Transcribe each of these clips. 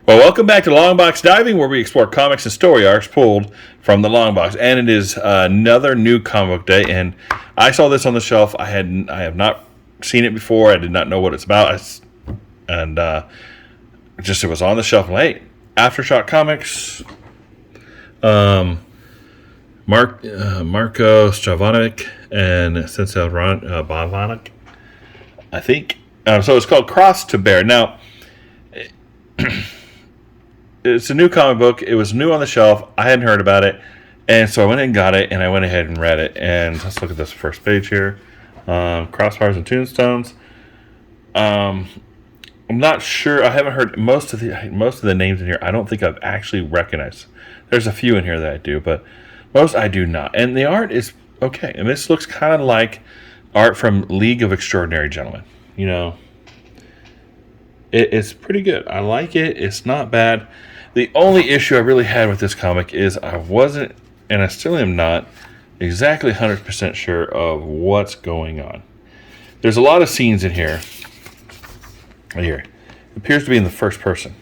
Well, welcome back to Longbox Diving, where we explore comics and story arcs pulled from the Longbox. And it is another new comic book day, and I saw this on the shelf. I have not seen it before. I did not know what it's about, and it was on the shelf. And, hey, Aftershock Comics, Marco Stravonic and Sensei Bavanik, I think. So it's called Cross to Bear. Now, it's a new comic book. It was new on the shelf. I hadn't heard about it. And so I went and got it, and I went ahead and read it. And let's look at this first page here. Crossbars and Tombstones. I'm not sure. I haven't heard most of the names in here. I don't think I've actually recognized. There's a few in here that I do, but most I do not. And the art is okay. And this looks kind of like art from League of Extraordinary Gentlemen. You know, it's pretty good. I like it. It's not bad. The only issue I really had with this comic is I wasn't, and I still am not, exactly 100% sure of what's going on. There's a lot of scenes in here. Right here. It appears to be in the first person.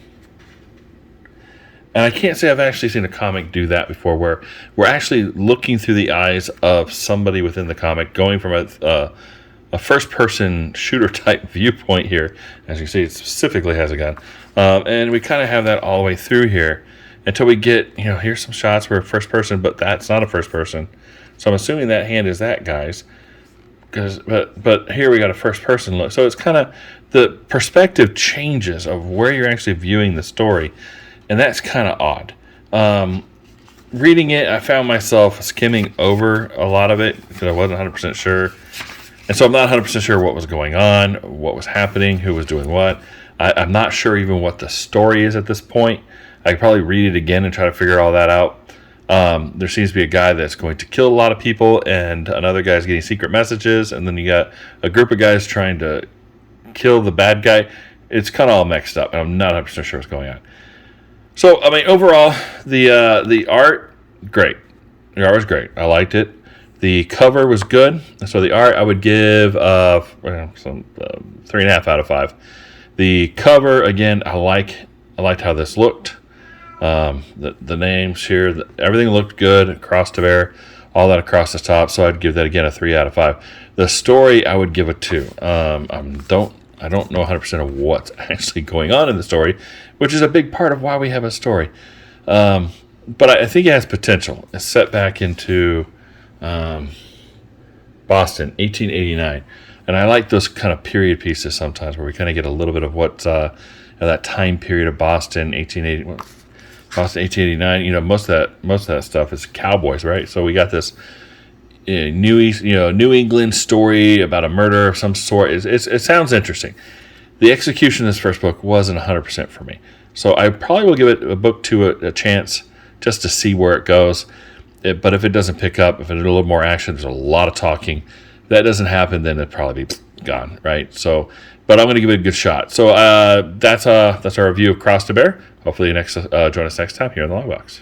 And I can't say I've actually seen a comic do that before, where we're actually looking through the eyes of somebody within the comic, going from a first-person shooter-type viewpoint here. As you can see, it specifically has a gun. And we kind of have that all the way through here until we get, here's some shots where first person, but that's not a first person. So I'm assuming that hand is that guy's. But here we got a first person look. So it's kind of, the perspective changes of where you're actually viewing the story. And that's kind of odd. Reading it, I found myself skimming over a lot of it because I wasn't 100% sure. And so I'm not 100% sure what was going on, what was happening, who was doing what. I'm not sure even what the story is at this point. I could probably read it again and try to figure all that out. There seems to be a guy that's going to kill a lot of people, and another guy's getting secret messages, and then you got a group of guys trying to kill the bad guy. It's kind of all mixed up, and I'm not 100% sure what's going on. So, I mean, overall, the art, great. The art was great. I liked it. The cover was good. So the art, I would give 3.5 out of 5. The cover, again, I liked how this looked. The names here, everything looked good across the bear, all that across the top. So I'd give that again a 3 out of 5. The story, I would give a 2. I don't know 100% of what's actually going on in the story, which is a big part of why we have a story. But I think it has potential. It's set back into Boston, 1889. And I like those kind of period pieces sometimes where we kind of get a little bit of what that time period of Boston, 1889. Most of that stuff is cowboys, right? So we got this New England story about a murder of some sort. It sounds interesting. The execution of this first book wasn't 100% for me. So I probably will give it a book to a chance just to see where it goes. But if it doesn't pick up, if it's a little more action, there's a lot of talking. If that doesn't happen, then it'd probably be gone, right? So, but I'm going to give it a good shot. So that's our review of Cross to Bear. Hopefully you join us next time here on the Longbox.